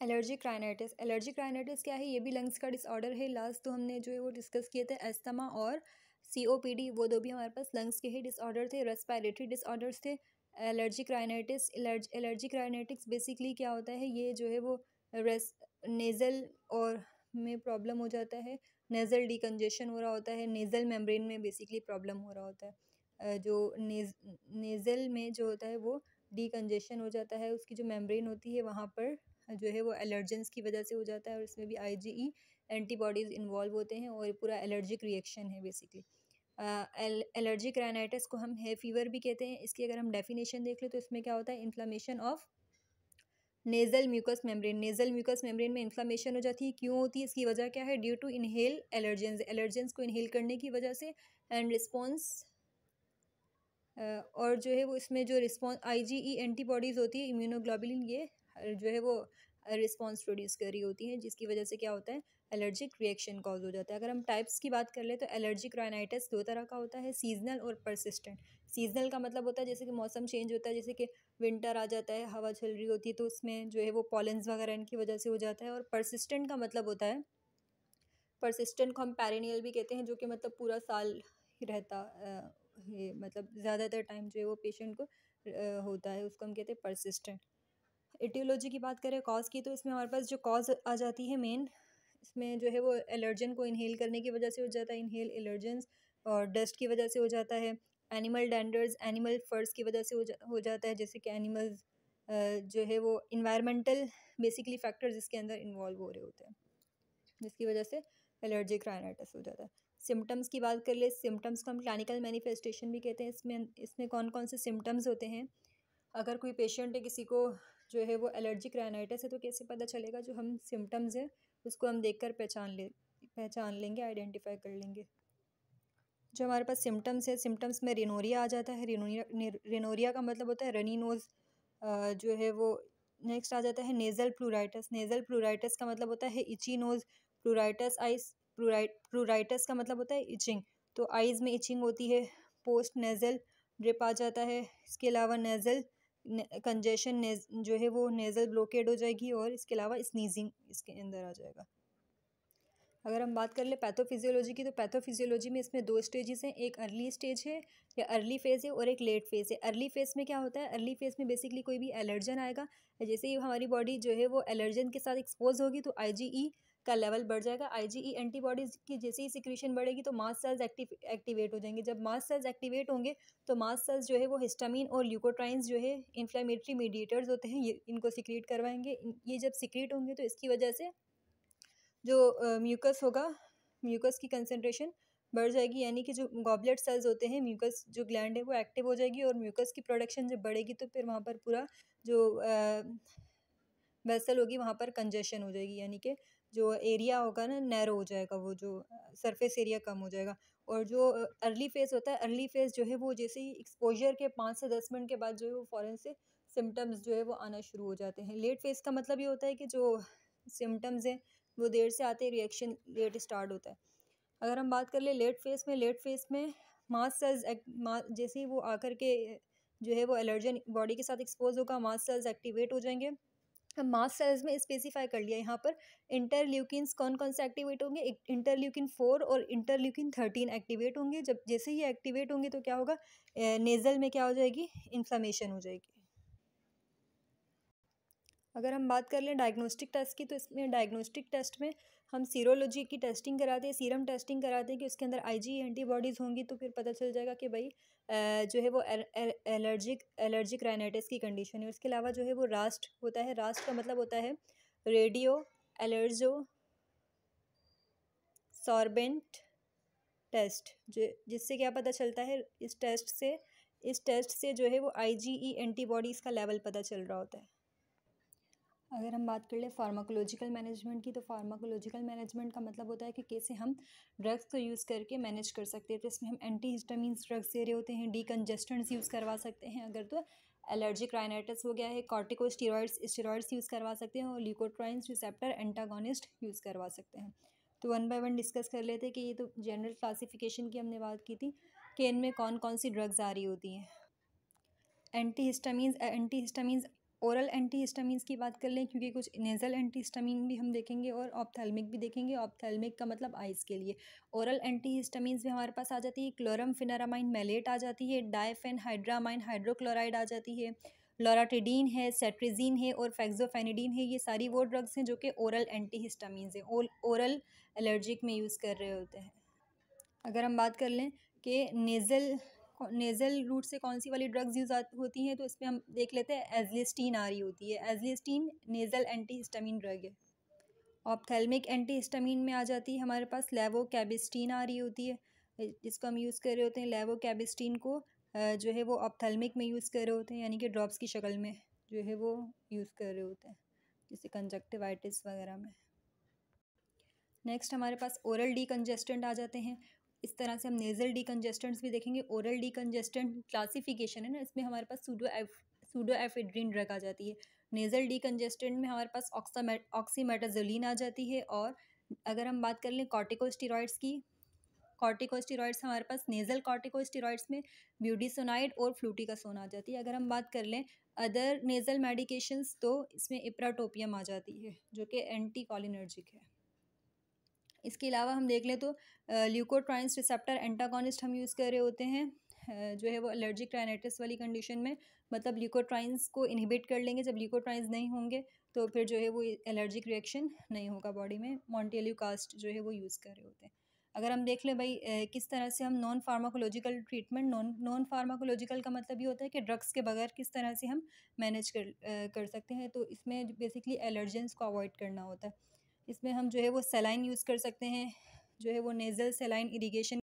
Allergic rhinitis, allergic rhinitis क्या है? ये भी लंग्स का डिसऑर्डर है। लास्ट तो हमने जो है वो डिस्कस किए थे एस्थमा और सीओपीडी, वो दो भी हमारे पास लंग्स के ही डिसऑर्डर थे, रेस्पिरेटरी डिसऑर्डर्स थे। Allergic rhinitis, allergic rhinitis basically क्या होता है? ये जो है वो नेज़ल और में प्रॉब्लम हो जाता है, नेज़ल डिकंजेशन हो रहा होता है, नेज़ल मेम्ब्रेन में बेसिकली प्रॉब्लम हो रहा होता है। जो नेज़ल में जो होता है वो डिकंजेशन हो जाता है, उसकी जो मेम्ब्रेन होती है वहाँ पर जो है वो एलर्जेंस की वजह से हो जाता है, और इसमें भी आईजीई एंटीबॉडीज़ इन्वॉल्व होते हैं, और पूरा एलर्जिक रिएक्शन है बेसिकली। एलर्जिक राइनाइटिस को हम है फीवर भी कहते हैं। इसकी अगर हम डेफिनेशन देख लें तो इसमें क्या होता है? Inflammation of nasal mucous membrane, nasal mucous membrane में इन्फ्लामेशन हो जाती है। क्यों होती है? इसकी वजह क्या है? Due to inhale allergens, allergens को इनहेल करने की वजह से, एंड रिस्पॉन्स और जो है वो इसमें जो रिस्पॉन्स आईजीई एंटीबॉडीज़ होती है, इम्यूनोग्लोबुलिन, ये जो है वो रिस्पॉन्स प्रोड्यूस कर रही होती हैं, जिसकी वजह से क्या होता है? एलर्जिक रिएक्शन कॉज हो जाता है। अगर हम टाइप्स की बात कर ले तो एलर्जिक राइनाइटिस दो तरह का होता है, सीजनल और परसिस्टेंट। सीजनल का मतलब होता है जैसे कि मौसम चेंज होता है, जैसे कि विंटर आ जाता है, हवा चल रही होती है, तो उसमें जो है वो पॉलेंस वगैरह इनकी वजह से हो जाता है। और परसिस्टेंट का मतलब होता है, परसिस्टेंट को हम पेरिनियल भी कहते हैं, जो कि मतलब पूरा साल ही रहता ये मतलब ज़्यादातर टाइम जो है वो पेशेंट को होता है, उसको हम कहते हैं परसिस्टेंट। एटियोलॉजी की बात करें कॉज की, तो इसमें हमारे पास जो कॉज आ जाती है मेन, इसमें जो है वो एलर्जन को इनहेल करने की वजह से हो जाता है, इनहेल एलर्जेंस, और डस्ट की वजह से हो जाता है। एनिमल डेंडर्स, एनिमल फर्स की वजह से हो जाता है, जैसे कि एनिमल्स जो है वो इन्वायरमेंटल बेसिकली फैक्टर्स इसके अंदर इन्वॉल्व हो रहे होते हैं, जिसकी वजह से एलर्जिक राइनाइटिस हो जाता है। सिम्टम्स की बात कर ले, सिम्टम्स को हम क्लिनिकल मैनिफेस्टेशन भी कहते हैं। इसमें कौन कौन से सिम्टम्स होते हैं? अगर कोई पेशेंट है, किसी को जो है वो एलर्जिक राइनाइटिस है, तो कैसे पता चलेगा? जो हम सिम्टम्स हैं उसको हम देखकर पहचान लेंगे, आइडेंटिफाई कर लेंगे। जो हमारे पास सिम्टम्स है, सिम्टम्स में रिनोरिया आ जाता है। रिनोरिया का मतलब होता है रनी नोज़ जो है वो। नेक्स्ट आ जाता है नेज़ल प्लूराइटिस, नेज़ल प्लूराइटिस का मतलब होता है इची नोज़। प्लूराइटिस का मतलब होता है इचिंग, तो आइज़ में इचिंग होती है। पोस्ट नेज़ल ड्रिप आ जाता है। इसके अलावा नेज़ल कंजेशन जो है वो नेज़ल ब्लॉकेड हो जाएगी, और इसके अलावा स्नीजिंग इसके अंदर आ जाएगा। अगर हम बात कर ले पैथोफिजियोलॉजी की, तो पैथोफिजियोलॉजी में इसमें दो स्टेजेस हैं, एक अर्ली स्टेज है या अर्ली फेज़ है, और एक लेट फेज़ है। अर्ली फेज़ में क्या होता है? अर्ली फेज़ में बेसिकली कोई भी एलर्जन आएगा, जैसे ही हमारी बॉडी जो है वो एलर्जन के साथ एक्सपोज होगी तो आईजीई का लेवल बढ़ जाएगा। आईजीई एंटीबॉडीज़ की जैसे ही सिक्रीशन बढ़ेगी तो मास्ट सेल्स एक्टिवेट हो जाएंगे। जब मास्ट सेल्स एक्टिवेट होंगे तो मास्ट सेल्स जो है वो हिस्टामिन और ल्यूकोट्राइन्स जो है इन्फ्लेमेटरी मीडिएटर्स होते हैं, ये इनको सिक्रीट करवाएंगे। ये जब सिक्रीट होंगे तो इसकी वजह से जो म्यूकस होगा, म्यूकस की कंसंट्रेशन बढ़ जाएगी, यानी कि जो गॉबलेट सेल्स होते हैं, म्यूकस जो ग्लैंड है वो एक्टिव हो जाएगी, और म्यूकस की प्रोडक्शन जब बढ़ेगी तो फिर वहाँ पर पूरा जो वेसल होगी वहाँ पर कंजेशन हो जाएगी, यानी कि जो एरिया होगा ना नैरो हो जाएगा, वो जो सरफेस एरिया कम हो जाएगा। और जो अर्ली फेज़ होता है, अर्ली फेज़ जो है वो जैसे ही एक्सपोजर के 5 से 10 मिनट के बाद जो है वो फ़ौरन से सिम्टम्स जो है वो आना शुरू हो जाते हैं। लेट फेज़ का मतलब ये होता है कि जो सिम्टम्स हैं वो देर से आते हैं, रिएक्शन लेट स्टार्ट होता है। अगर हम बात कर ले लेट फेज़ में मास्ट सेल्स जैसे ही वो आकर के जो है वो एलर्जन बॉडी के साथ एक्सपोज होगा, मास्ट सेल्स एक्टिवेट हो जाएंगे। अब मास्ट सेल्स में स्पेसिफाई कर लिया यहाँ पर इंटरल्यूकिन्स कौन कौन से एक्टिवेट होंगे। एक इंटरल्यूकिन 4 और इंटरल्यूकिन 13 एक्टिवेट होंगे। जब जैसे ही एक्टिवेट होंगे तो क्या होगा? नेज़ल में क्या हो जाएगी? इन्फ्लामेशन हो जाएगी। अगर हम बात कर लें डायग्नोस्टिक टेस्ट की, तो इसमें डायग्नोस्टिक टेस्ट में हम सीरोलॉजी की टेस्टिंग कराते हैं, सीरम टेस्टिंग कराते हैं कि उसके अंदर आईजी एंटीबॉडीज़ होंगी, तो फिर पता चल जाएगा कि भाई जो है वो एलर्जिक राइनाइटिस की कंडीशन है। उसके अलावा जो है वो रास्ट होता है। रास्ट का मतलब होता है रेडियो एलर्जो सॉर्बेंट टेस्ट, जिससे क्या पता चलता है? इस टेस्ट से जो है वो आईजीई एंटीबॉडीज़ का लेवल पता चल रहा होता है। अगर हम बात कर ले फार्माकोलॉजिकल मैनेजमेंट की, तो फार्माकोलॉजिकल मैनेजमेंट का मतलब होता है कि कैसे हम ड्रग्स को यूज़ करके मैनेज कर सकते हैं। तो इसमें हम एंटी हिस्टामिन्स ड्रग्स दे रहे होते हैं, डीकंजेस्टेंट्स यूज़ करवा सकते हैं अगर तो एलर्जिक राइनाइटिस हो गया है, कॉर्टिकोस्टेरॉइड्स यूज़ करवा सकते हैं, और ल्यूकोट्राइन्स रिसेप्टर एंटागोनिस्ट यूज़ करवा सकते हैं। तो 1 बाय 1 डिस्कस कर लेते हैं कि ये तो जनरल क्लासिफिकेशन की हमने बात की थी कि इनमें कौन कौन सी ड्रग्स आ रही होती हैं। एंटी हिस्टामिन्स ओरल एंटीहिस्टामिन्स की बात कर लें, क्योंकि कुछ नेज़ल एंटीहिस्टामिन भी हम देखेंगे और ऑप्थेल्मिक भी देखेंगे। ऑप्थेल्मिक का मतलब आइज़ के लिए। ओरल एंटीहिस्टामिन्स भी हमारे पास आ जाती है, क्लोरमफेनारामाइन मैलेट आ जाती है, डायफेनहाइड्रामाइन हाइड्रोक्लोराइड आ जाती है, लोराटिडीन है, सेट्रिजिन है और फेक्सोफेनिडीन है। ये सारी वो ड्रग्स हैं जो कि ओरल एंटीहिस्टामिन्स हैं, ओरल एलर्जिक में यूज़ कर रहे होते हैं। अगर हम बात कर लें कि नेज़ल रूट से कौन सी वाली ड्रग्स यूज़ होती हैं, तो इसमें हम देख लेते हैं एज़लिस्टीन आ रही होती है। एज़लिस्टीन नेज़ल एंटीहिस्टामिन ड्रग है। ऑप्थेल्मिक एंटीहिस्टामिन में आ जाती है हमारे पास लेवोकैबिस्टीन आ रही होती है, जिसको हम यूज़ कर रहे होते हैं। लेवोकैबिस्टीन को जो है वो ऑप्थेल्मिक में यूज़ कर रहे होते हैं, यानी कि ड्रॉप्स की शक्ल में जो है वो यूज़ कर रहे होते हैं, जैसे कंजक्टिवाइटिस वगैरह में। नेक्स्ट हमारे पास ओरल डीकंजेस्टेंट आ जाते हैं। इस तरह से हम नेज़ल डीकंजेस्टेंट्स भी देखेंगे। ओरल डीकंजेस्टेंट क्लासिफिकेशन है ना, इसमें हमारे पास सूडोएफेड्रिन ड्रग आ जाती है। नेज़ल डीकंजेस्टेंट में हमारे पास ऑक्सीमेटाजोलिन आ जाती है। और अगर हम बात कर लें कॉर्टिकोस्टेरॉइड्स की, कॉर्टिकोस्टेरॉइड्स हमारे पास नेज़ल कॉर्टिकोस्टेरॉइड्स में ब्यूडिसोनाइड और फ्लूटिकासोन आ जाती है। अगर हम बात कर लें अदर नेज़ल मेडिकेशंस, तो इसमें इप्राटोपियम आ जाती है जो कि एंटी कॉलिनर्जिक है। इसके अलावा हम देख लें तो ल्यूकोट्राइन्स रिसेप्टर एंटागोनिस्ट हम यूज़ कर रहे होते हैं, जो है वो एलर्जिक राइनाइटिस वाली कंडीशन में। मतलब ल्यूकोट्राइन्स को इनहिबिट कर लेंगे। जब ल्यूकोट्राइन्स नहीं होंगे तो फिर जो है वो एलर्जिक रिएक्शन नहीं होगा बॉडी में। मॉन्टेल्यूकास्ट जो है वो यूज़ कर रहे होते हैं। अगर हम देख लें भाई किस तरह से हम non pharmacological treatment, non pharmacological का मतलब ये होता है कि ड्रग्स के बगैर किस तरह से हम मैनेज कर सकते हैं। तो इसमें बेसिकली एलर्जेंस को अवॉइड करना होता है। इसमें हम जो है वो सलाइन यूज़ कर सकते हैं, जो है वो नेज़ल सलाइन इरिगेशन